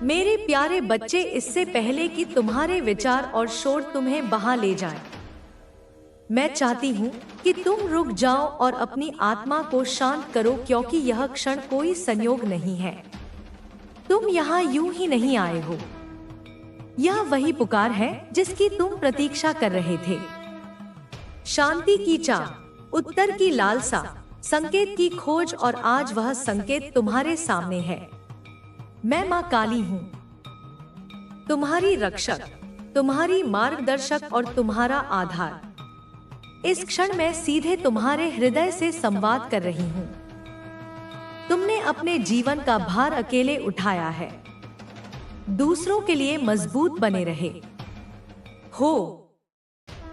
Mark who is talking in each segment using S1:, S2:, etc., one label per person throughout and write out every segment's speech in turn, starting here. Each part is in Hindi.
S1: मेरे प्यारे बच्चे, इससे पहले कि तुम्हारे विचार और शोर तुम्हें बहा ले जाएं, मैं चाहती हूँ कि तुम रुक जाओ और अपनी आत्मा को शांत करो, क्योंकि यह क्षण कोई संयोग नहीं है। तुम यहाँ यूं ही नहीं आए हो। यह वही पुकार है जिसकी तुम प्रतीक्षा कर रहे थे। शांति की चाह, उत्तर की लालसा, संकेत की खोज, और आज वह संकेत तुम्हारे सामने है। मैं माँ काली हूँ, तुम्हारी रक्षक, तुम्हारी मार्गदर्शक और तुम्हारा आधार। इस क्षण मैं सीधे तुम्हारे हृदय से संवाद कर रही हूँ। तुमने अपने जीवन का भार अकेले उठाया है, दूसरों के लिए मजबूत बने रहे हो,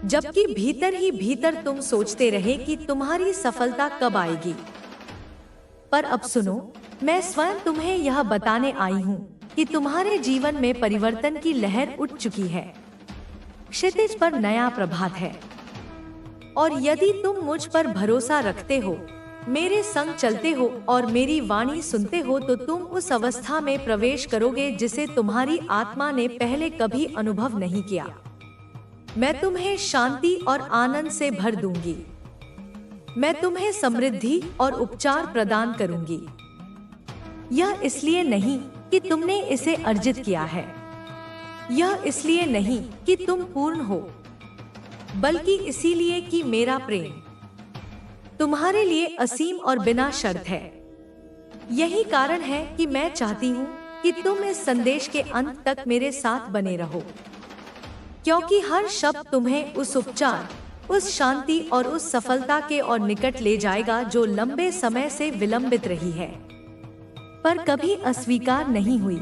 S1: जबकि भीतर ही भीतर तुम सोचते रहे कि तुम्हारी सफलता कब आएगी। पर अब सुनो, मैं स्वयं तुम्हें यह बताने आई हूँ कि तुम्हारे जीवन में परिवर्तन की लहर उठ चुकी है। क्षितिज पर नया प्रभात है, और यदि तुम मुझ पर भरोसा रखते हो, मेरे संग चलते हो और मेरी वाणी सुनते हो, तो तुम उस अवस्था में प्रवेश करोगे जिसे तुम्हारी आत्मा ने पहले कभी अनुभव नहीं किया। मैं तुम्हें शांति और आनंद से भर दूंगी। मैं तुम्हें समृद्धि और उपचार प्रदान करूंगी। यह इसलिए नहीं कि तुमने इसे अर्जित किया है, यह इसलिए नहीं कि तुम पूर्ण हो, बल्कि इसीलिए कि मेरा प्रेम तुम्हारे लिए असीम और बिना शर्त है। यही कारण है कि मैं चाहती हूँ कि तुम इस संदेश के अंत तक मेरे साथ बने रहो, क्योंकि हर शब्द तुम्हें उस उपचार, उस शांति और उस सफलता के और निकट ले जाएगा जो लंबे समय से विलंबित रही है, पर कभी अस्वीकार नहीं हुई।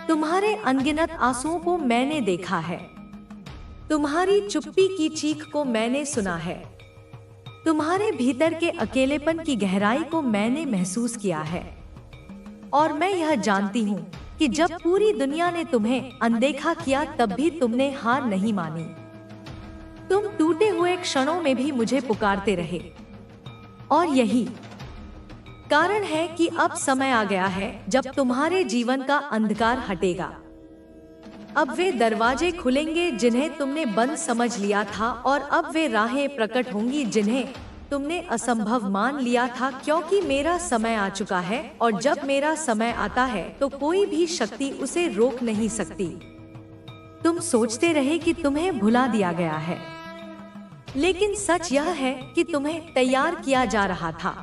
S1: तुम्हारे अनगिनत आंसुओं को मैंने देखा है, तुम्हारी चुप्पी की चीख को मैंने सुना है, तुम्हारे भीतर के अकेलेपन की गहराई को मैंने महसूस किया है। और मैं यह जानती हूँ कि जब पूरी दुनिया ने तुम्हें अनदेखा किया, तब भी तुमने हार नहीं मानी। तुम टूटे हुए क्षणों में भी मुझे पुकारते रहे, और यही कारण है कि अब समय आ गया है जब तुम्हारे जीवन का अंधकार हटेगा। अब वे दरवाजे खुलेंगे जिन्हें तुमने बंद समझ लिया था, और अब वे राहें प्रकट होंगी जिन्हें तुमने असंभव मान लिया था, क्योंकि मेरा समय आ चुका है, और जब मेरा समय आता है तो कोई भी शक्ति उसे रोक नहीं सकती। तुम सोचते रहे कि तुम्हें भुला दिया गया है, लेकिन सच यह है कि तुम्हें तैयार किया जा रहा था।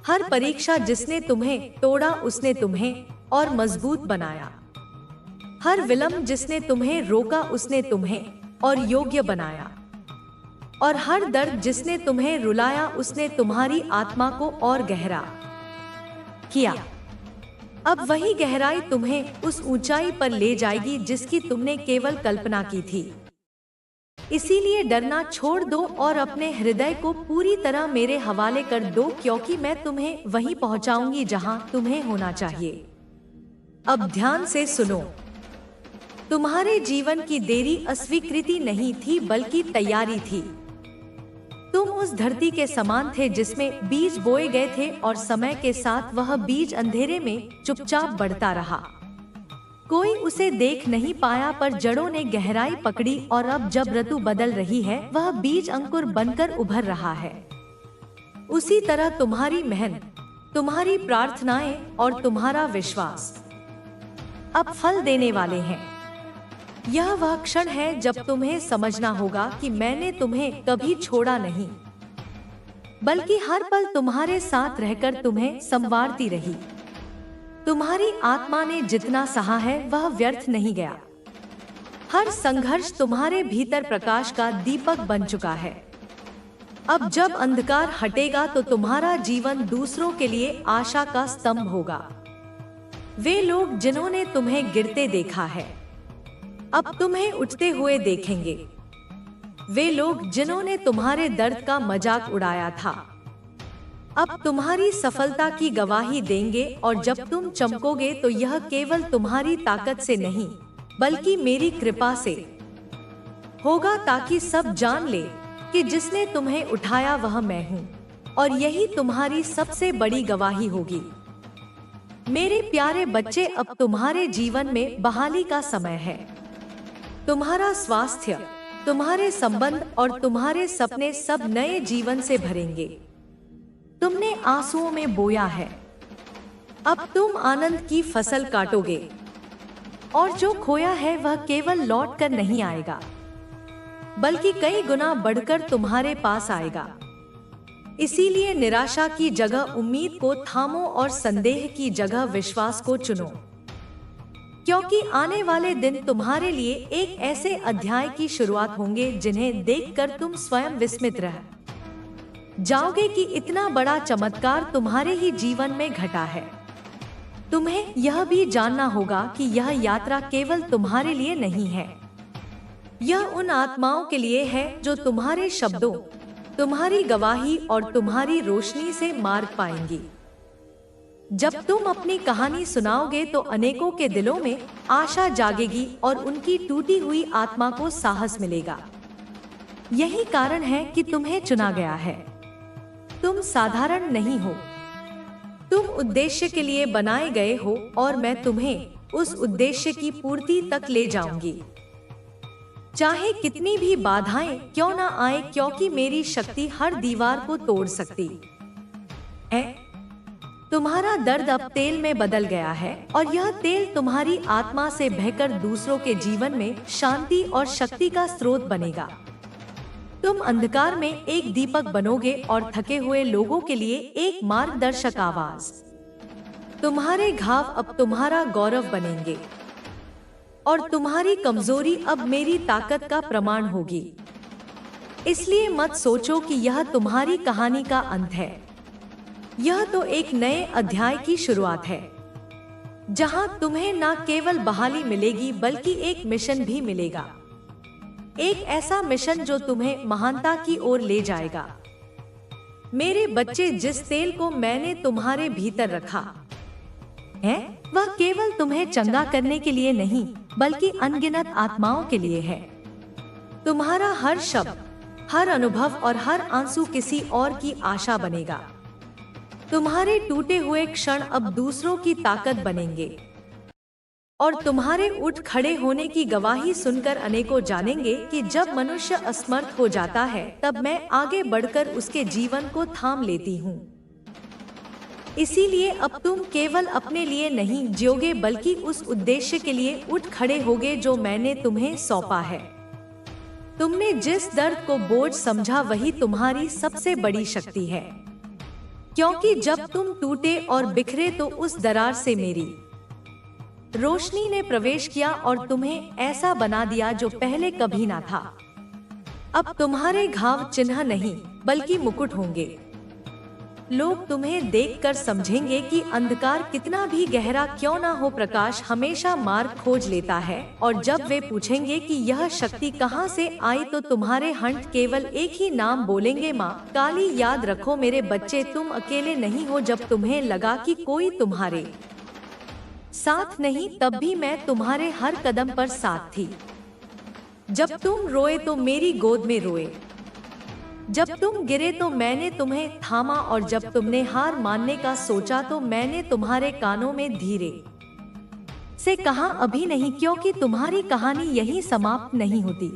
S1: हर परीक्षा जिसने तुम्हें तोड़ा, उसने तुम्हें और मजबूत बनाया। हर विलंब जिसने तुम्हें रोका, उसने तुम्हें और योग्य बनाया। और हर दर्द जिसने तुम्हें रुलाया, उसने तुम्हारी आत्मा को और गहरा किया। अब वही गहराई तुम्हें उस ऊंचाई पर ले जाएगी जिसकी तुमने केवल कल्पना की थी। इसीलिए डरना छोड़ दो और अपने हृदय को पूरी तरह मेरे हवाले कर दो, क्योंकि मैं तुम्हें वहीं पहुंचाऊंगी जहां तुम्हें होना चाहिए। अब ध्यान से सुनो। तुम्हारे जीवन की देरी अस्वीकृति नहीं थी, बल्कि तैयारी थी। तुम उस धरती के समान थे जिसमें बीज बोए गए थे, और समय के साथ वह बीज अंधेरे में चुपचाप बढ़ता रहा। कोई उसे देख नहीं पाया, पर जड़ों ने गहराई पकड़ी, और अब जब ऋतु बदल रही है, वह बीज अंकुर बनकर उभर रहा है। उसी तरह तुम्हारी मेहनत, तुम्हारी प्रार्थनाएं और तुम्हारा विश्वास अब फल देने वाले हैं। यह वह क्षण है जब तुम्हें समझना होगा कि मैंने तुम्हें कभी छोड़ा नहीं, बल्कि हर पल तुम्हारे साथ रहकर तुम्हें संवारती रही। तुम्हारी आत्मा ने जितना सहा है वह व्यर्थ नहीं गया। हर संघर्ष तुम्हारे भीतर प्रकाश का दीपक बन चुका है। अब जब अंधकार हटेगा तो तुम्हारा जीवन दूसरों के लिए आशा का स्तंभ होगा। वे लोग जिन्होंने तुम्हें गिरते देखा है, अब तुम्हें उठते हुए देखेंगे। वे लोग जिन्होंने तुम्हारे दर्द का मजाक उड़ाया था, अब तुम्हारी सफलता की गवाही देंगे। और जब तुम चमकोगे तो यह केवल तुम्हारी ताकत से नहीं, बल्कि मेरी कृपा से होगा, ताकि सब जान ले कि जिसने तुम्हें उठाया वह मैं हूँ, और यही तुम्हारी सबसे बड़ी गवाही होगी। मेरे प्यारे बच्चे, अब तुम्हारे जीवन में बहाली का समय है। तुम्हारा स्वास्थ्य, तुम्हारे संबंध और तुम्हारे सपने सब नए जीवन से भरेंगे। तुमने आंसुओं में बोया है, अब तुम आनंद की फसल काटोगे। और जो खोया है वह केवल लौट कर नहीं आएगा, बल्कि कई गुना बढ़कर तुम्हारे पास आएगा। इसीलिए निराशा की जगह उम्मीद को थामो और संदेह की जगह विश्वास को चुनो, क्योंकि आने वाले दिन तुम्हारे लिए एक ऐसे अध्याय की शुरुआत होंगे जिन्हें देखकर तुम स्वयं विस्मित रह जाओगे कि इतना बड़ा चमत्कार तुम्हारे ही जीवन में घटा है। तुम्हें यह भी जानना होगा कि यह यात्रा केवल तुम्हारे लिए नहीं है, यह उन आत्माओं के लिए है जो तुम्हारे शब्दों, तुम्हारी गवाही और तुम्हारी रोशनी से मार्ग पाएंगी। जब तुम अपनी कहानी सुनाओगे तो अनेकों के दिलों में आशा जागेगी और उनकी टूटी हुई आत्मा को साहस मिलेगा। यही कारण है कि तुम्हें चुना गया है। तुम साधारण नहीं हो, तुम उद्देश्य के लिए बनाए गए हो और मैं तुम्हें उस उद्देश्य की पूर्ति तक ले जाऊंगी, चाहे कितनी भी बाधाएं क्यों ना आए, क्योंकि मेरी शक्ति हर दीवार को तोड़ सकती है। तुम्हारा दर्द अब तेल में बदल गया है और यह तेल तुम्हारी आत्मा से बहकर दूसरों के जीवन में शांति और शक्ति का स्रोत बनेगा। तुम अंधकार में एक दीपक बनोगे और थके हुए लोगों के लिए एक मार्गदर्शक आवाज। तुम्हारे घाव अब तुम्हारा गौरव बनेंगे और तुम्हारी कमजोरी अब मेरी ताकत का प्रमाण होगी। इसलिए मत सोचो कि यह तुम्हारी कहानी का अंत है। यह तो एक नए अध्याय की शुरुआत है, जहां तुम्हें न केवल बहाली मिलेगी बल्कि एक मिशन भी मिलेगा। एक ऐसा मिशन जो तुम्हें महानता की ओर ले जाएगा। मेरे बच्चे, जिस तेल को मैंने तुम्हारे भीतर रखा है वह केवल तुम्हें चंगा करने के लिए नहीं बल्कि अनगिनत आत्माओं के लिए है। तुम्हारा हर शब्द, हर अनुभव और हर आंसू किसी और की आशा बनेगा। तुम्हारे टूटे हुए क्षण अब दूसरों की ताकत बनेंगे और तुम्हारे उठ खड़े होने की गवाही सुनकर अनेकों जानेंगे कि जब मनुष्य असमर्थ हो जाता है तब मैं आगे बढ़कर उसके जीवन को थाम लेती हूँ। इसीलिए अब तुम केवल अपने लिए नहीं जियोगे बल्कि उस उद्देश्य के लिए उठ खड़े होगे जो मैंने तुम्हें सौंपा है। तुमने जिस दर्द को बोझ समझा वही तुम्हारी सबसे बड़ी शक्ति है, क्योंकि जब तुम टूटे और बिखरे तो उस दरार से मेरी रोशनी ने प्रवेश किया और तुम्हें ऐसा बना दिया जो पहले कभी ना था। अब तुम्हारे घाव चिन्ह नहीं बल्कि मुकुट होंगे। लोग तुम्हें देखकर समझेंगे कि अंधकार कितना भी गहरा क्यों ना हो, प्रकाश हमेशा मार्ग खोज लेता है। और जब वे पूछेंगे कि यह शक्ति कहाँ से आई तो तुम्हारे हंट केवल एक ही नाम बोलेंगे, माँ काली। याद रखो मेरे बच्चे, तुम अकेले नहीं हो। जब तुम्हें लगा कि कोई तुम्हारे साथ नहीं, तब भी मैं तुम्हारे हर कदम पर साथ थी। जब तुम रोए तो मेरी गोद में रोए, जब तुम गिरे तो मैंने तुम्हें थामा और जब तुमने हार मानने का सोचा तो मैंने तुम्हारे कानों में धीरे से कहा अभी नहीं, क्योंकि तुम्हारी कहानी यहीं समाप्त नहीं होती।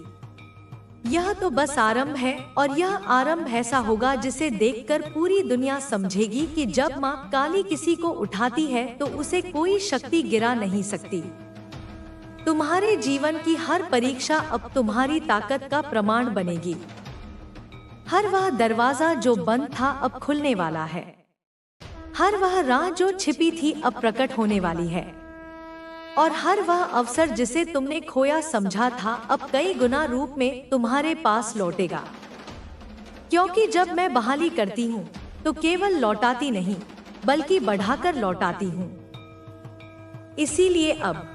S1: यह तो बस आरंभ है और यह आरंभ ऐसा होगा जिसे देखकर पूरी दुनिया समझेगी कि जब माँ काली किसी को उठाती है तो उसे कोई शक्ति गिरा नहीं सकती। तुम्हारे जीवन की हर परीक्षा अब तुम्हारी ताकत का प्रमाण बनेगी। हर वह दरवाजा जो बंद था अब खुलने वाला है, हर वह राह जो छिपी थी अब प्रकट होने वाली है, और हर वह अवसर जिसे तुमने खोया समझा था अब कई गुना रूप में तुम्हारे पास लौटेगा। क्योंकि जब मैं बहाली करती हूँ तो केवल लौटाती नहीं बल्कि बढ़ाकर लौटाती हूँ। इसीलिए अब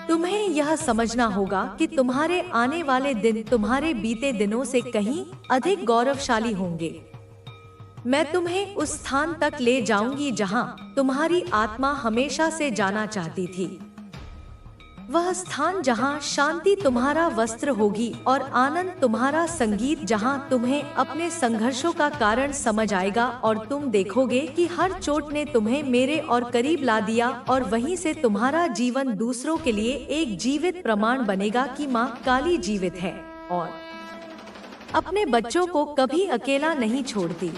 S1: तुम्हें यह समझना होगा कि तुम्हारे आने वाले दिन तुम्हारे बीते दिनों से कहीं अधिक गौरवशाली होंगे। मैं तुम्हें उस स्थान तक ले जाऊंगी जहां तुम्हारी आत्मा हमेशा से जाना चाहती थी। वह स्थान जहाँ शांति तुम्हारा वस्त्र होगी और आनंद तुम्हारा संगीत, जहाँ तुम्हें अपने संघर्षों का कारण समझ आएगा और तुम देखोगे कि हर चोट ने तुम्हें मेरे और करीब ला दिया, और वहीं से तुम्हारा जीवन दूसरों के लिए एक जीवित प्रमाण बनेगा कि माँ काली जीवित है और अपने बच्चों को कभी अकेला नहीं छोड़ती,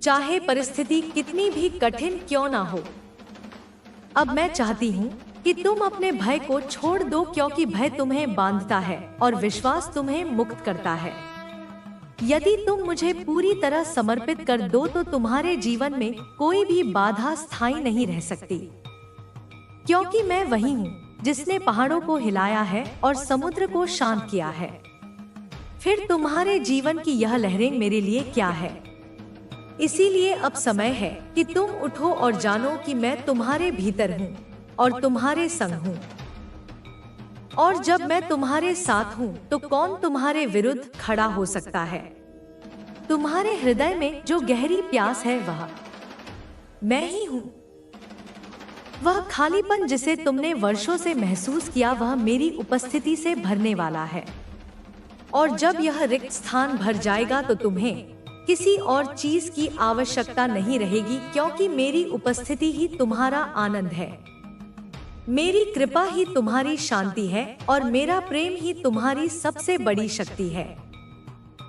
S1: चाहे परिस्थिति कितनी भी कठिन क्यों ना हो। अब मैं चाहती हूँ कि तुम अपने भय को छोड़ दो, क्योंकि भय तुम्हें बांधता है और विश्वास तुम्हें मुक्त करता है। यदि तुम मुझे पूरी तरह समर्पित कर दो तो तुम्हारे जीवन में कोई भी बाधा स्थायी नहीं रह सकती, क्योंकि मैं वही हूँ जिसने पहाड़ों को हिलाया है और समुद्र को शांत किया है। फिर तुम्हारे जीवन की यह लहरें मेरे लिए क्या है? इसीलिए अब समय है कि तुम उठो और जानो कि मैं तुम्हारे भीतर हूँ और तुम्हारे संग हूँ, और जब मैं तुम्हारे साथ हूँ तो कौन तुम्हारे विरुद्ध खड़ा हो सकता है? तुम्हारे हृदय में जो गहरी प्यास है वह मैं ही हूँ। वह खालीपन जिसे तुमने वर्षों से महसूस किया वह मेरी उपस्थिति से भरने वाला है, और जब यह रिक्त स्थान भर जाएगा तो तुम्हें किसी और चीज की आवश्यकता नहीं रहेगी, क्योंकि मेरी उपस्थिति ही तुम्हारा आनंद है, मेरी कृपा ही तुम्हारी शांति है और मेरा प्रेम ही तुम्हारी सबसे बड़ी शक्ति है।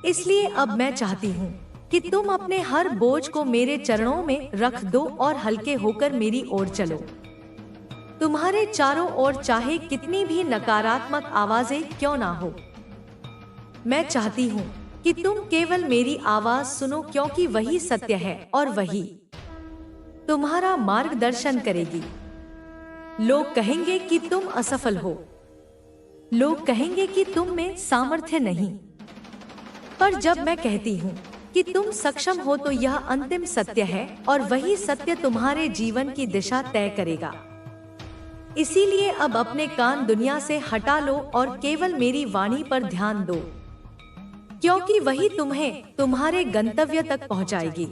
S1: इसलिए अब मैं चाहती हूँ कि तुम अपने हर बोझ को मेरे चरणों में रख दो और हल्के होकर मेरी ओर चलो। तुम्हारे चारों ओर चाहे कितनी भी नकारात्मक आवाजें क्यों ना हो, मैं चाहती हूँ कि तुम केवल मेरी आवाज सुनो, क्योंकि वही सत्य है और वही तुम्हारा मार्गदर्शन करेगी। लोग कहेंगे कि तुम असफल हो, लोग कहेंगे कि तुम में सामर्थ्य नहीं, पर जब मैं कहती हूँ कि तुम सक्षम हो तो यह अंतिम सत्य है और वही सत्य तुम्हारे जीवन की दिशा तय करेगा। इसीलिए अब अपने कान दुनिया से हटा लो और केवल मेरी वाणी पर ध्यान दो, क्योंकि वही तुम्हें तुम्हारे गंतव्य तक पहुंचाएगी।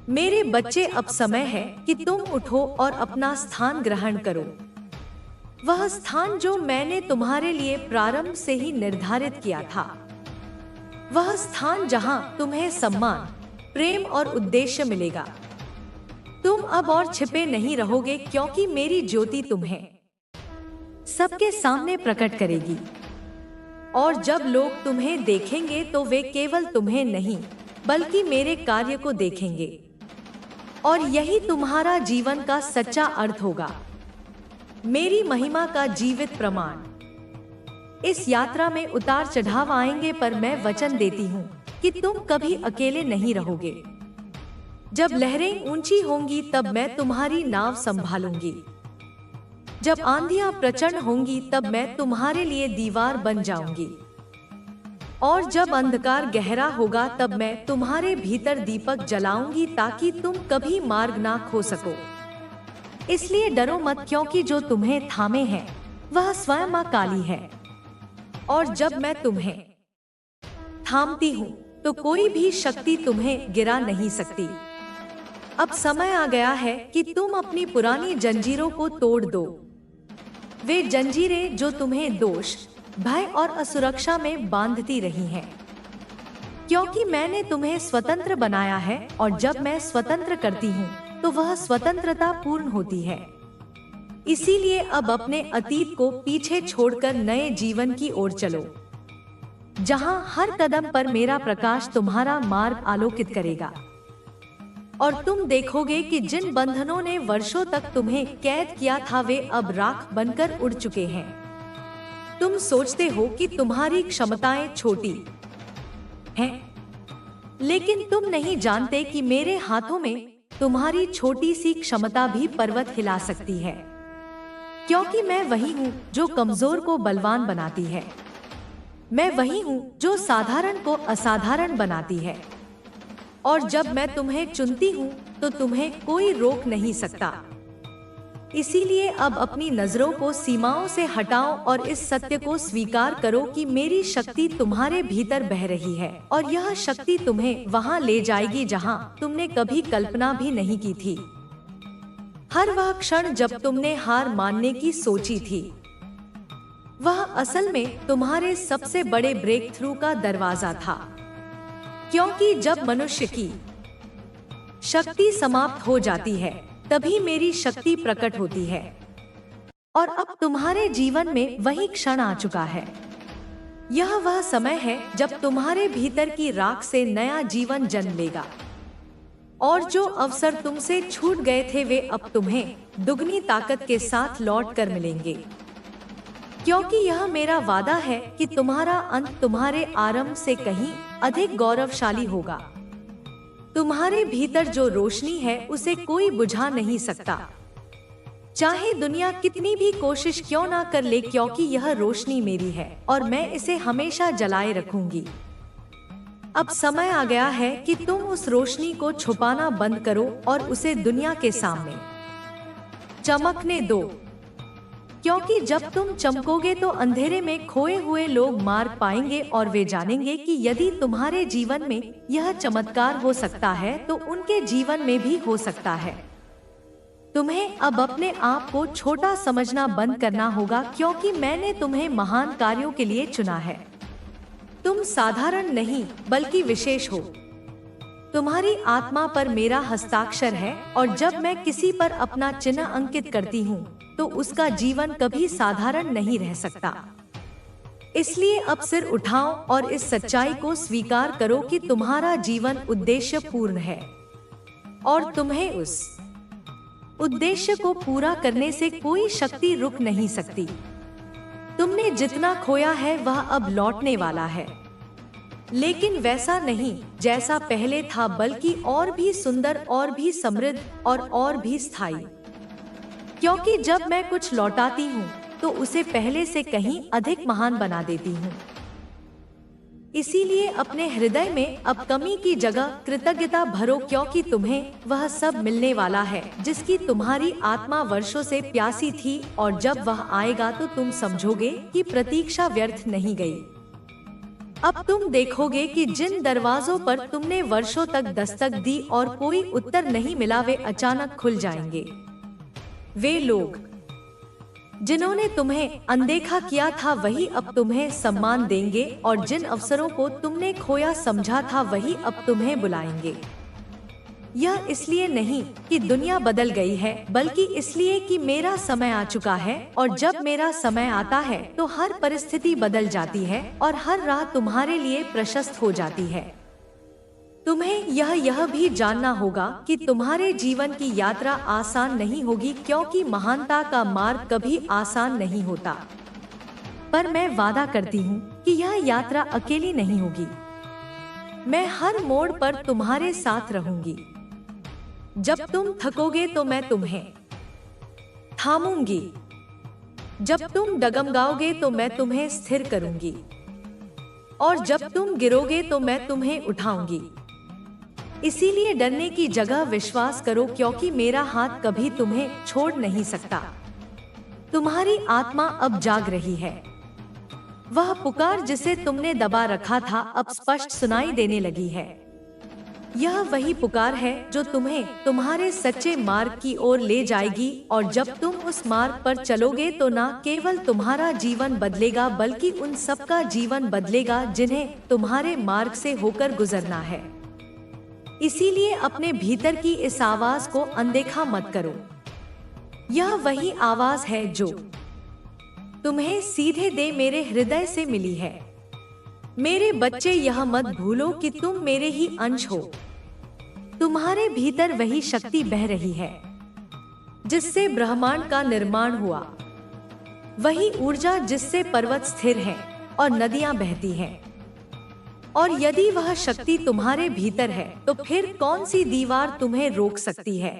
S1: मेरे बच्चे, अब समय है कि तुम उठो और अपना स्थान ग्रहण करो, वह स्थान जो मैंने तुम्हारे लिए प्रारंभ से ही निर्धारित किया था, वह स्थान जहां तुम्हें सम्मान, प्रेम और उद्देश्य मिलेगा। तुम अब और छिपे नहीं रहोगे, क्योंकि मेरी ज्योति तुम्हें सबके सामने प्रकट करेगी, और जब लोग तुम्हें देखेंगे तो वे केवल तुम्हें नहीं बल्कि मेरे कार्य को देखेंगे, और यही तुम्हारा जीवन का सच्चा अर्थ होगा, मेरी महिमा का जीवित प्रमाण। इस यात्रा में उतार चढ़ाव आएंगे, पर मैं वचन देती हूँ कि तुम कभी अकेले नहीं रहोगे। जब लहरें ऊंची होंगी तब मैं तुम्हारी नाव संभालूंगी, जब आंधियां प्रचंड होंगी तब मैं तुम्हारे लिए दीवार बन जाऊंगी, और जब अंधकार गहरा होगा तब मैं तुम्हारे भीतर दीपक जलाऊंगी, ताकि तुम कभी मार्ग ना खो सको। इसलिए डरो मत, क्योंकि जो तुम्हें थामे है वह स्वयं मां काली है, और जब मैं तुम्हें थामती हूँ तो कोई भी शक्ति तुम्हें गिरा नहीं सकती। अब समय आ गया है कि तुम अपनी पुरानी जंजीरों को तोड़ दो, वे जंजीरें जो तुम्हें दोष, भय और असुरक्षा में बांधती रही हैं, क्योंकि मैंने तुम्हें स्वतंत्र बनाया है, और जब मैं स्वतंत्र करती हूँ तो वह स्वतंत्रता पूर्ण होती है। इसीलिए अब अपने अतीत को पीछे छोड़कर नए जीवन की ओर चलो, जहाँ हर कदम पर मेरा प्रकाश तुम्हारा मार्ग आलोकित करेगा, और तुम देखोगे कि जिन बंधनों ने वर्षों तक तुम्हें कैद किया था वे अब राख बनकर उड़ चुके हैं। तुम सोचते हो कि तुम्हारी क्षमताएं छोटी हैं, लेकिन तुम नहीं जानते कि मेरे हाथों में तुम्हारी छोटी सी क्षमता भी पर्वत हिला सकती है, क्योंकि मैं वही हूँ जो कमजोर को बलवान बनाती है, मैं वही हूँ जो साधारण को असाधारण बनाती है, और जब मैं तुम्हें चुनती हूँ तो तुम्हें कोई रोक नहीं सकता। इसीलिए अब अपनी नजरों को सीमाओं से हटाओ और इस सत्य को स्वीकार करो कि मेरी शक्ति तुम्हारे भीतर बह रही है, और यह शक्ति तुम्हें वहां ले जाएगी जहां तुमने कभी कल्पना भी नहीं की थी। हर वह क्षण जब तुमने हार मानने की सोची थी, वह असल में तुम्हारे सबसे बड़े ब्रेक थ्रू का दरवाजा था। क्योंकि जब मनुष्य की शक्ति समाप्त हो जाती है, तभी मेरी शक्ति प्रकट होती है। और अब तुम्हारे जीवन में वही क्षण आ चुका है। यह वह समय है जब तुम्हारे भीतर की राख से नया जीवन जन्म लेगा, और जो अवसर तुमसे छूट गए थे वे अब तुम्हें दुगनी ताकत के साथ लौट कर मिलेंगे। क्योंकि यह मेरा वादा है कि तुम्हारा अंत तुम्हारे आरंभ से कहीं अधिक गौरवशाली होगा। तुम्हारे भीतर जो रोशनी है उसे कोई बुझा नहीं सकता, चाहे दुनिया कितनी भी कोशिश क्यों ना कर ले, क्योंकि यह रोशनी मेरी है और मैं इसे हमेशा जलाए रखूंगी। अब समय आ गया है कि तुम उस रोशनी को छुपाना बंद करो और उसे दुनिया के सामने चमकने दो। क्योंकि जब तुम चमकोगे तो अंधेरे में खोए हुए लोग मार्ग पाएंगे और वे जानेंगे कि यदि तुम्हारे जीवन में यह चमत्कार हो सकता है तो उनके जीवन में भी हो सकता है। तुम्हें अब अपने आप को छोटा समझना बंद करना होगा, क्योंकि मैंने तुम्हें महान कार्यों के लिए चुना है। तुम साधारण नहीं बल्कि विशेष हो। तुम्हारी आत्मा पर मेरा हस्ताक्षर है, और जब मैं किसी पर अपना चिन्ह अंकित करती हूँ तो उसका जीवन कभी साधारण नहीं रह सकता। इसलिए अब सिर उठाओ और इस सच्चाई को स्वीकार करो कि तुम्हारा जीवन उद्देश्य पूर्ण है, और तुम्हें उस उद्देश्य को पूरा करने से कोई शक्ति रुक नहीं सकती। तुमने जितना खोया है वह अब लौटने वाला है, लेकिन वैसा नहीं जैसा पहले था, बल्कि और भी सुंदर, और भी समृद्ध, और भी स्थायी। क्योंकि जब मैं कुछ लौटाती हूँ तो उसे पहले से कहीं अधिक महान बना देती हूँ। इसीलिए अपने हृदय में अब कमी की जगह कृतज्ञता भरो, क्योंकि तुम्हें वह सब मिलने वाला है जिसकी तुम्हारी आत्मा वर्षों से प्यासी थी, और जब वह आएगा तो तुम समझोगे कि प्रतीक्षा व्यर्थ नहीं गई। अब तुम देखोगे कि जिन दरवाजों पर तुमने वर्षों तक दस्तक दी और कोई उत्तर नहीं मिला, वे अचानक खुल जाएंगे। वे लोग जिन्होंने तुम्हें अनदेखा किया था वही अब तुम्हें सम्मान देंगे, और जिन अवसरों को तुमने खोया समझा था वही अब तुम्हें बुलाएंगे। यह इसलिए नहीं कि दुनिया बदल गई है, बल्कि इसलिए कि मेरा समय आ चुका है, और जब मेरा समय आता है तो हर परिस्थिति बदल जाती है और हर राह तुम्हारे लिए प्रशस्त हो जाती है। तुम्हें यह भी जानना होगा कि तुम्हारे जीवन की यात्रा आसान नहीं होगी, क्योंकि महानता का मार्ग कभी आसान नहीं होता। पर मैं वादा करती हूँ कि यह यात्रा अकेली नहीं होगी। मैं हर मोड़ पर तुम्हारे साथ रहूंगी। जब तुम थकोगे तो मैं तुम्हें थामूंगी। जब तुम डगमगाओगे तो मैं तुम्हें स्थिर करूंगी, और जब तुम गिरोगे तो मैं तुम्हें उठाऊंगी। इसीलिए डरने की जगह विश्वास करो, क्योंकि मेरा हाथ कभी तुम्हें छोड़ नहीं सकता। तुम्हारी आत्मा अब जाग रही है। वह पुकार जिसे तुमने दबा रखा था अब स्पष्ट सुनाई देने लगी है। यह वही पुकार है जो तुम्हें तुम्हारे सच्चे मार्ग की ओर ले जाएगी, और जब तुम उस मार्ग पर चलोगे तो न केवल तुम्हारा जीवन बदलेगा, बल्कि उन सबका जीवन बदलेगा जिन्हें तुम्हारे मार्ग से होकर गुजरना है। इसीलिए अपने भीतर की इस आवाज को अनदेखा मत करो। यह वही आवाज है जो तुम्हें सीधे दे मेरे हृदय से मिली है। मेरे बच्चे, यह मत भूलो कि तुम मेरे ही अंश हो। तुम्हारे भीतर वही शक्ति बह रही है जिससे ब्रह्मांड का निर्माण हुआ, वही ऊर्जा जिससे पर्वत स्थिर है और नदियां बहती हैं। और यदि वह शक्ति तुम्हारे भीतर है तो फिर कौन सी दीवार तुम्हें रोक सकती है।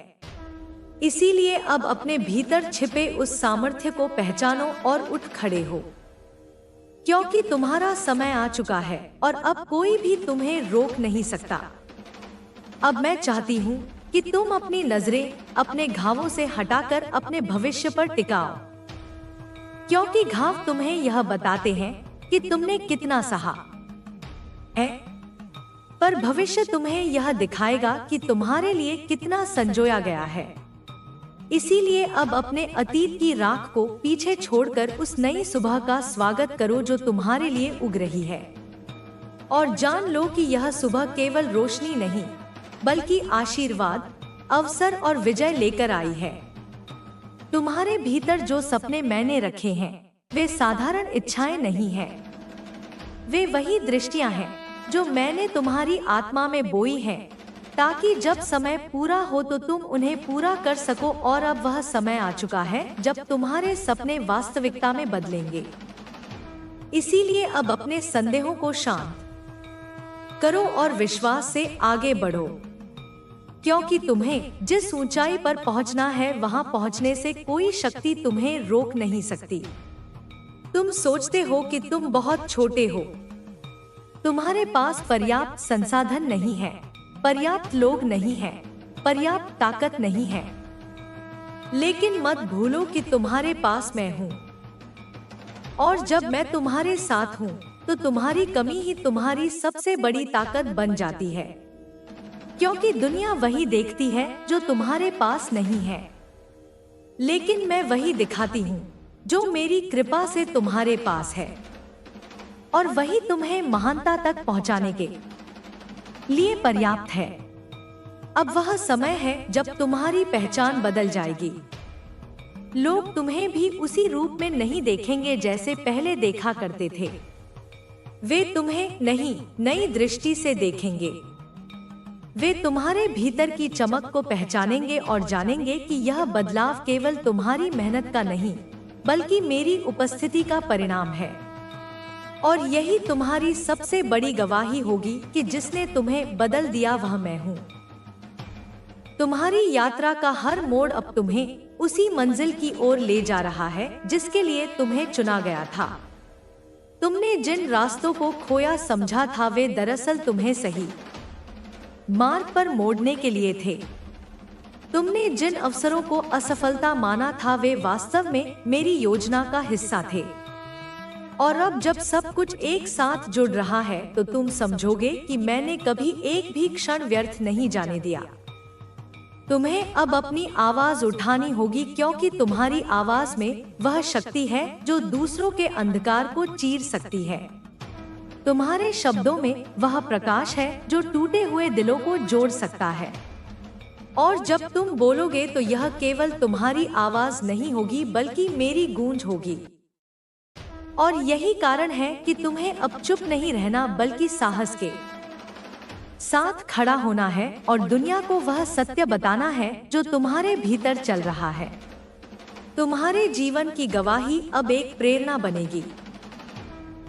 S1: इसीलिए अब अपने भीतर छिपे उस सामर्थ्य को पहचानो और उठ खड़े हो, क्योंकि तुम्हारा समय आ चुका है और अब कोई भी तुम्हें रोक नहीं सकता। अब मैं चाहती हूँ कि तुम अपनी नजरें अपने घावों से हटाकर अपने भविष्य पर टिकाओ, क्योंकि घाव तुम्हें यह बताते हैं कि तुमने कितना सहा है, पर भविष्य तुम्हें यह दिखाएगा कि तुम्हारे लिए कितना संजोया गया है। इसीलिए अब अपने अतीत की राख को पीछे छोड़कर उस नई सुबह का स्वागत करो जो तुम्हारे लिए उग रही है। और जान लो कि यह सुबह केवल रोशनी नहीं, बल्कि आशीर्वाद, अवसर और विजय लेकर आई है। तुम्हारे भीतर जो सपने मैंने रखे हैं, वे साधारण इच्छाएं नहीं हैं। वे वही दृष्टियां हैं जो मैंने तुम्हारी आत्मा में बोई हैं, ताकि जब समय पूरा हो तो तुम उन्हें पूरा कर सको। और अब वह समय आ चुका है जब तुम्हारे सपने वास्तविकता में बदलेंगे। इसीलिए अब अपने संदेहों को शांत करो और विश्वास से आगे बढ़ो, क्योंकि तुम्हें जिस ऊंचाई पर पहुंचना है वहां पहुंचने से कोई शक्ति तुम्हें रोक नहीं सकती। तुम सोचते हो कि तुम बहुत छोटे हो, तुम्हारे पास पर्याप्त संसाधन नहीं है, पर्याप्त लोग नहीं हैं, पर्याप्त ताकत नहीं है। लेकिन मत भूलो कि तुम्हारे पास मैं हूँ, और जब मैं तुम्हारे साथ हूँ तो तुम्हारी कमी ही तुम्हारी सबसे बड़ी ताकत बन जाती है। क्योंकि दुनिया वही देखती है जो तुम्हारे पास नहीं है, लेकिन मैं वही दिखाती हूँ जो मेरी कृपा से तुम्हारे पास है, और वही तुम्हें महानता तक पहुँचाने के लिए पर्याप्त है। अब वह समय है जब तुम्हारी पहचान बदल जाएगी। लोग तुम्हें भी उसी रूप में नहीं देखेंगे जैसे पहले देखा करते थे। वे तुम्हें नई दृष्टि से देखेंगे। वे तुम्हारे भीतर की चमक को पहचानेंगे और जानेंगे कि यह बदलाव केवल तुम्हारी मेहनत का नहीं, बल्कि मेरी उपस्थिति का परिणाम है। और यही तुम्हारी सबसे बड़ी गवाही होगी कि जिसने तुम्हें बदल दिया वह मैं हूँ। तुम्हारी यात्रा का हर मोड़ अब तुम्हें उसी मंजिल की ओर ले जा रहा है जिसके लिए तुम्हें चुना गया था। तुमने जिन रास्तों को खोया समझा था वे दरअसल तुम्हें सही मार्ग पर मोड़ने के लिए थे। तुमने जिन अवसरों को असफलता माना था वे वास्तव में मेरी योजना का हिस्सा थे। और अब जब सब कुछ एक साथ जुड़ रहा है तो तुम समझोगे कि मैंने कभी एक भी क्षण व्यर्थ नहीं जाने दिया। तुम्हें अब अपनी आवाज उठानी होगी, क्योंकि तुम्हारी आवाज में वह शक्ति है जो दूसरों के अंधकार को चीर सकती है। तुम्हारे शब्दों में वह प्रकाश है जो टूटे हुए दिलों को जोड़ सकता है। और जब तुम बोलोगे तो यह केवल तुम्हारी आवाज नहीं होगी, बल्कि मेरी गूंज होगी। और यही कारण है कि तुम्हें अब चुप नहीं रहना, बल्कि साहस के साथ खड़ा होना है और दुनिया को वह सत्य बताना है जो तुम्हारे भीतर चल रहा है। तुम्हारे जीवन की गवाही अब एक प्रेरणा बनेगी।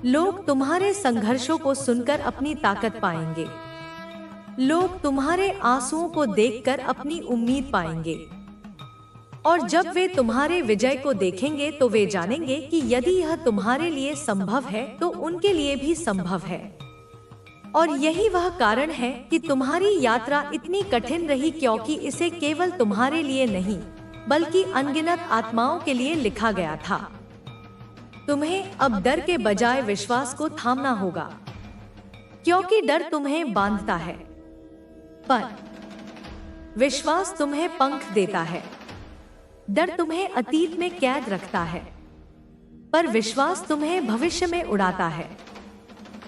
S1: लोग तुम्हारे संघर्षों को सुनकर अपनी ताकत पाएंगे। लोग तुम्हारे आंसुओं को देखकर अपनी उम्मीद पाएंगे। और जब वे तुम्हारे विजय को देखेंगे तो वे जानेंगे कि यदि यह तुम्हारे लिए संभव है तो उनके लिए भी संभव है। और यही वह कारण है कि तुम्हारी यात्रा इतनी कठिन रही, क्योंकि इसे केवल तुम्हारे लिए नहीं, बल्कि अनगिनत आत्माओं के लिए लिखा गया था। तुम्हें अब डर के बजाय विश्वास को थामना होगा, क्योंकि डर तुम्हें बांधता है, पर विश्वास तुम्हें पंख देता है। डर तुम्हें अतीत में कैद रखता है, पर विश्वास तुम्हें भविष्य में उड़ाता है।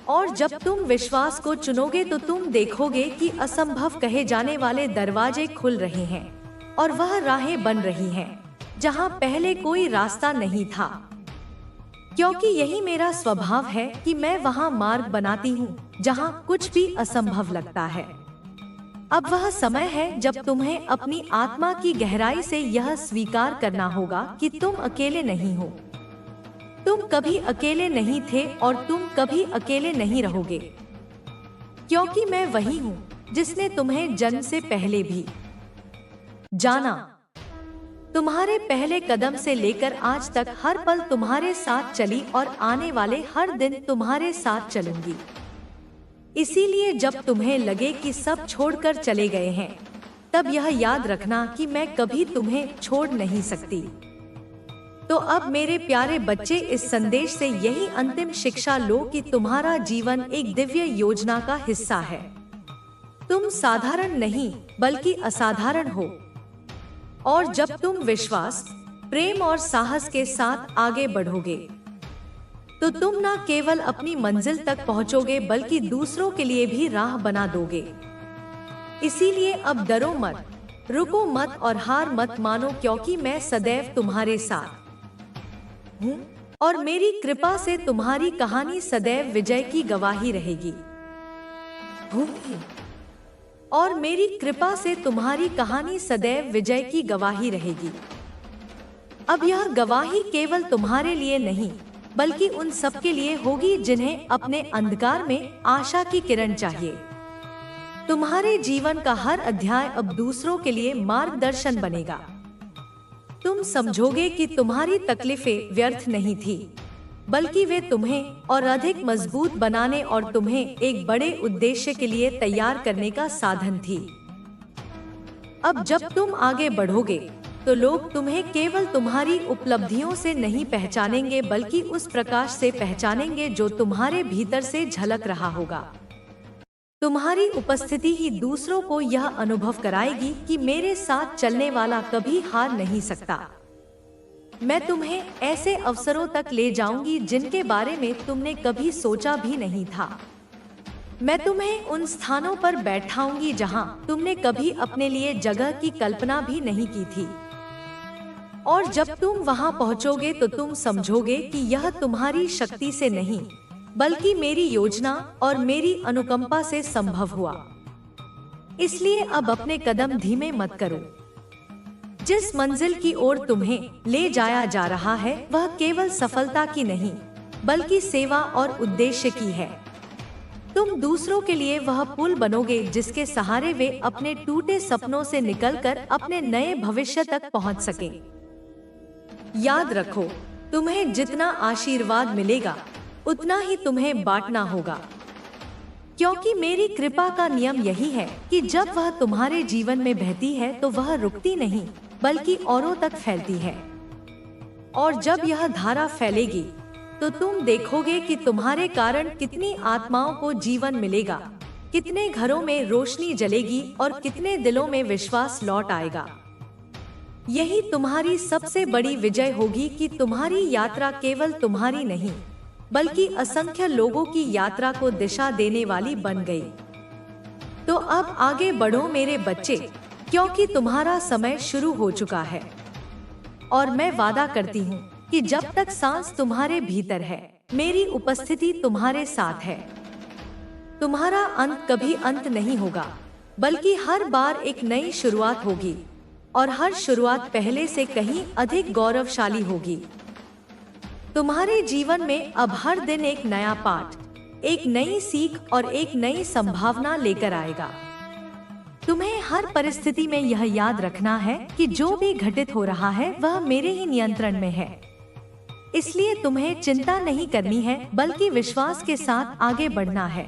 S1: और जब तुम विश्वास को चुनोगे तो तुम देखोगे कि असंभव कहे जाने वाले दरवाजे खुल रहे हैं और वह राहें बन रही हैं जहां पहले कोई रास्ता नहीं था। क्योंकि यही मेरा स्वभाव है कि मैं वहां मार्ग बनाती हूँ जहां कुछ भी असंभव लगता है। अब वह समय है जब तुम्हें अपनी आत्मा की गहराई से यह स्वीकार करना होगा कि तुम अकेले नहीं हो। तुम कभी अकेले नहीं थे और तुम कभी अकेले नहीं रहोगे, क्योंकि मैं वही हूँ जिसने तुम्हें जन्म से पहले भी जाना। तुम्हारे पहले कदम से लेकर आज तक हर पल तुम्हारे साथ चली और आने वाले हर दिन तुम्हारे साथ चलूंगी। इसीलिए जब तुम्हें लगे कि सब छोड़कर चले गए हैं, तब यह याद रखना कि मैं कभी तुम्हें छोड़ नहीं सकती। तो अब मेरे प्यारे बच्चे, इस संदेश से यही अंतिम शिक्षा लो कि तुम्हारा जीवन एक दिव्य योजना का हिस्सा है। तुम साधारण नहीं, बल्कि असाधारण हो। और जब तुम विश्वास, प्रेम और साहस के साथ आगे बढ़ोगे तो तुम न केवल अपनी मंजिल तक पहुंचोगे बल्कि दूसरों के लिए भी राह बना दोगे। इसीलिए अब डरो मत, रुको मत और हार मत मानो, क्योंकि मैं सदैव तुम्हारे साथ हूँ और मेरी कृपा से तुम्हारी कहानी सदैव विजय की गवाही रहेगी। और मेरी कृपा से तुम्हारी कहानी सदैव विजय की गवाही रहेगी। अब यह गवाही केवल तुम्हारे लिए नहीं बल्कि उन सब के लिए होगी जिन्हें अपने अंधकार में आशा की किरण चाहिए। तुम्हारे जीवन का हर अध्याय अब दूसरों के लिए मार्गदर्शन बनेगा। तुम समझोगे कि तुम्हारी तकलीफें व्यर्थ नहीं थी, बल्कि वे तुम्हें और अधिक मजबूत बनाने और तुम्हें एक बड़े उद्देश्य के लिए तैयार करने का साधन थी। अब जब तुम आगे बढ़ोगे तो लोग तुम्हें केवल तुम्हारी उपलब्धियों से नहीं पहचानेंगे बल्कि उस प्रकाश से पहचानेंगे जो तुम्हारे भीतर से झलक रहा होगा। तुम्हारी उपस्थिति ही दूसरों को यह अनुभव कराएगी कि मेरे साथ चलने वाला कभी हार नहीं सकता। मैं तुम्हें ऐसे अवसरों तक ले जाऊंगी जिनके बारे में तुमने कभी सोचा भी नहीं था। मैं तुम्हें उन स्थानों पर बैठाऊंगी जहां तुमने कभी अपने लिए जगह की कल्पना भी नहीं की थी। और जब तुम वहां पहुंचोगे तो तुम समझोगे कि यह तुम्हारी शक्ति से नहीं बल्कि मेरी योजना और मेरी अनुकंपा से संभव हुआ। इसलिए अब अपने कदम धीमे मत करो। जिस मंजिल की ओर तुम्हें ले जाया जा रहा है वह केवल सफलता की नहीं बल्कि सेवा और उद्देश्य की है। तुम दूसरों के लिए वह पुल बनोगे जिसके सहारे वे अपने टूटे सपनों से निकलकर अपने नए भविष्य तक पहुंच सकें। याद रखो, तुम्हें जितना आशीर्वाद मिलेगा उतना ही तुम्हें बांटना होगा, क्योंकि मेरी कृपा का नियम यही है कि जब वह तुम्हारे जीवन में बहती है तो वह रुकती नहीं बल्कि औरों तक फैलती है। और जब यह धारा फैलेगी तो तुम देखोगे कि तुम्हारे कारण कितनी आत्माओं को जीवन मिलेगा, कितने घरों में रोशनी जलेगी और कितने दिलों में विश्वास लौट आएगा। यही तुम्हारी सबसे बड़ी विजय होगी कि तुम्हारी यात्रा केवल तुम्हारी नहीं बल्कि असंख्य लोगों की यात्रा को दिशा देने वाली बन गई। तो अब आगे बढ़ो मेरे बच्चे, क्योंकि तुम्हारा समय शुरू हो चुका है। और मैं वादा करती हूँ कि जब तक सांस तुम्हारे भीतर है, मेरी उपस्थिति तुम्हारे साथ है। तुम्हारा अंत कभी अंत नहीं होगा, बल्कि हर बार एक नई शुरुआत होगी और हर शुरुआत पहले से कहीं अधिक गौरवशाली होगी। तुम्हारे जीवन में अब हर दिन एक नया पाठ, एक नई सीख और एक नई संभावना लेकर आएगा। तुम्हें हर परिस्थिति में यह याद रखना है कि जो भी घटित हो रहा है वह मेरे ही नियंत्रण में है। इसलिए तुम्हें चिंता नहीं करनी है बल्कि विश्वास के साथ आगे बढ़ना है।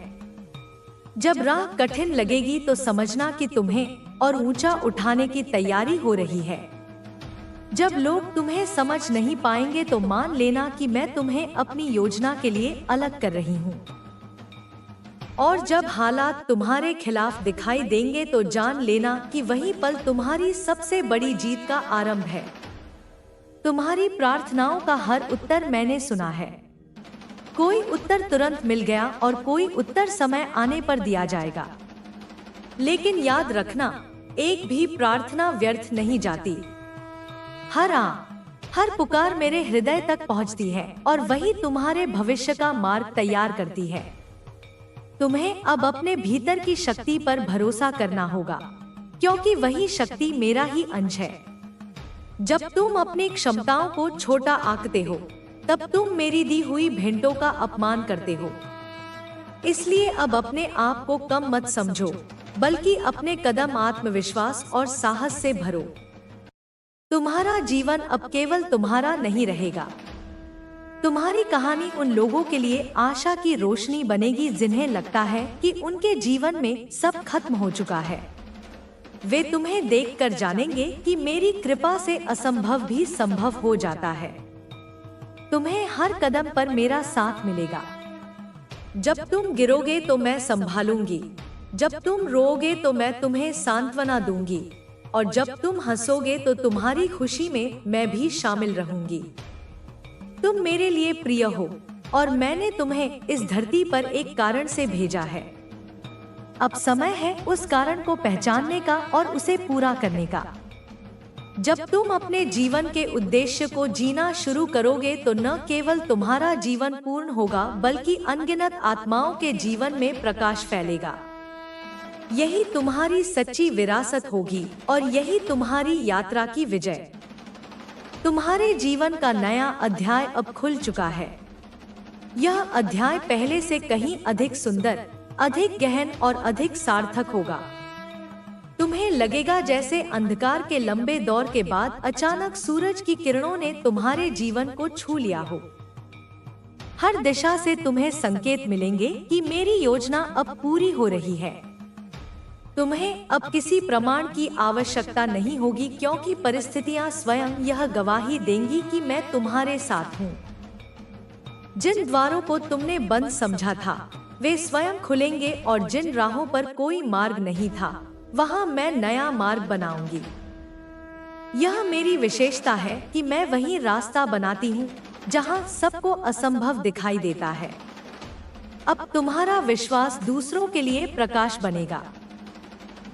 S1: जब राह कठिन लगेगी तो समझना कि तुम्हें और ऊंचा उठाने की तैयारी हो रही है। जब लोग तुम्हें समझ नहीं पाएंगे तो मान लेना कि मैं तुम्हें अपनी योजना के लिए अलग कर रही हूँ। और जब हालात तुम्हारे खिलाफ दिखाई देंगे तो जान लेना कि वही पल तुम्हारी सबसे बड़ी जीत का आरंभ है। तुम्हारी प्रार्थनाओं का हर उत्तर मैंने सुना है। कोई उत्तर तुरंत मिल गया और कोई उत्तर समय आने पर दिया जाएगा। लेकिन याद रखना, एक भी प्रार्थना व्यर्थ नहीं जाती। हर पुकार मेरे हृदय तक पहुंचती है और वही तुम्हारे भविष्य का मार्ग तैयार करती है। तुम्हें अब अपने भीतर की शक्ति पर भरोसा करना होगा, क्योंकि वही शक्ति मेरा ही अंश है। जब तुम अपनी क्षमताओं को छोटा आंकते हो, तब तुम मेरी दी हुई भेंटों का अपमान करते हो। इसलिए अब अपने आप को कम मत समझो, बल्कि अपने कदम आत्मविश्वास और साहस से भरो। तुम्हारा जीवन अब केवल तुम्हारा नहीं रहेगा। तुम्हारी कहानी उन लोगों के लिए आशा की रोशनी बनेगी जिन्हें लगता है कि उनके जीवन में सब खत्म हो चुका है। वे तुम्हें देखकर जानेंगे कि मेरी कृपा से असंभव भी संभव हो जाता है। तुम्हें हर कदम पर मेरा साथ मिलेगा। जब तुम गिरोगे तो मैं संभालूंगी, जब तुम रोओगे तो मैं तुम्हें सांत्वना दूंगी, और जब तुम हंसोगे तो तुम्हारी खुशी में मैं भी शामिल रहूंगी। तुम मेरे लिए प्रिय हो और मैंने तुम्हें इस धरती पर एक कारण से भेजा है। अब समय है उस कारण को पहचानने का और उसे पूरा करने का। जब तुम अपने जीवन के उद्देश्य को जीना शुरू करोगे तो न केवल तुम्हारा जीवन पूर्ण होगा बल्कि अनगिनत आत्माओं के जीवन में प्रकाश फैलेगा। यही तुम्हारी सच्ची विरासत होगी और यही तुम्हारी यात्रा की विजय। तुम्हारे जीवन का नया अध्याय अब खुल चुका है। यह अध्याय पहले से कहीं अधिक सुंदर, अधिक गहन और अधिक सार्थक होगा। तुम्हें लगेगा जैसे अंधकार के लंबे दौर के बाद अचानक सूरज की किरणों ने तुम्हारे जीवन को छू लिया हो। हर दिशा से तुम्हें संकेत मिलेंगे कि मेरी योजना अब पूरी हो रही है। तुम्हें अब किसी प्रमाण की आवश्यकता नहीं होगी, क्योंकि परिस्थितियां स्वयं यह गवाही देंगी कि मैं तुम्हारे साथ हूँ। जिन द्वारों को तुमने बंद समझा था वे स्वयं खुलेंगे और जिन राहों पर कोई मार्ग नहीं था वहां मैं नया मार्ग बनाऊंगी। यह मेरी विशेषता है कि मैं वही रास्ता बनाती हूँ जहां सबको असंभव दिखाई देता है। अब तुम्हारा विश्वास दूसरों के लिए प्रकाश बनेगा।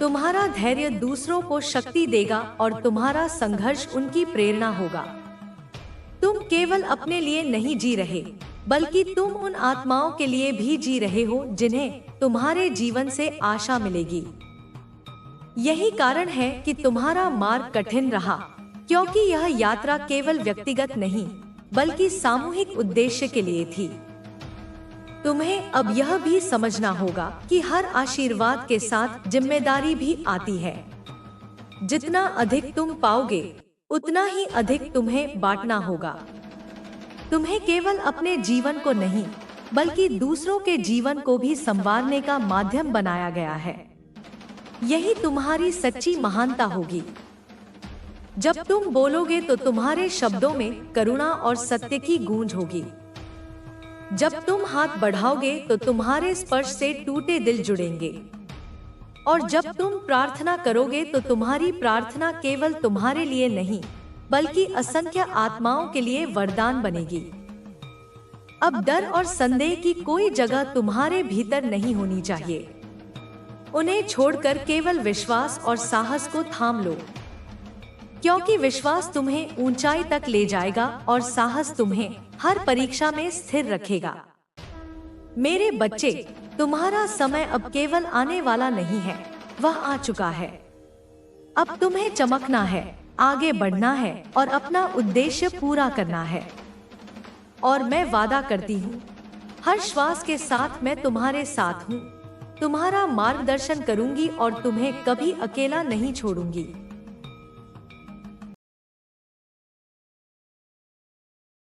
S1: तुम्हारा धैर्य दूसरों को शक्ति देगा और तुम्हारा संघर्ष उनकी प्रेरणा होगा। तुम केवल अपने लिए नहीं जी रहे, बल्कि तुम उन आत्माओं के लिए भी जी रहे हो जिन्हें तुम्हारे जीवन से आशा मिलेगी। यही कारण है कि तुम्हारा मार्ग कठिन रहा, क्योंकि यह यात्रा केवल व्यक्तिगत नहीं बल्कि सामूहिक उद्देश्य के लिए थी। तुम्हें अब यह भी समझना होगा कि हर आशीर्वाद के साथ जिम्मेदारी भी आती है। जितना अधिक तुम पाओगे उतना ही अधिक तुम्हें बांटना होगा। तुम्हें केवल अपने जीवन को नहीं बल्कि दूसरों के जीवन को भी संवारने का माध्यम बनाया गया है। यही तुम्हारी सच्ची महानता होगी। जब तुम बोलोगे तो तुम्हारे शब्दों में करुणा और सत्य की गूंज होगी। जब तुम हाथ बढ़ाओगे तो तुम्हारे स्पर्श से टूटे दिल जुड़ेंगे। और जब तुम प्रार्थना करोगे तो तुम्हारी प्रार्थना केवल तुम्हारे लिए नहीं बल्कि असंख्य आत्माओं के लिए वरदान बनेगी। अब डर और संदेह की कोई जगह तुम्हारे भीतर नहीं होनी चाहिए। उन्हें छोड़कर केवल विश्वास और साहस को थाम लो, क्योंकि विश्वास तुम्हें ऊंचाई तक ले जाएगा और साहस तुम्हें हर परीक्षा में स्थिर रखेगा। मेरे बच्चे, तुम्हारा समय अब केवल आने वाला नहीं है, वह आ चुका है। अब तुम्हें चमकना है, आगे बढ़ना है और अपना उद्देश्य पूरा करना है। और मैं वादा करती हूँ, हर श्वास के साथ मैं तुम्हारे साथ हूँ, तुम्हारा मार्गदर्शन करूंगी और तुम्हें कभी अकेला नहीं छोड़ूंगी।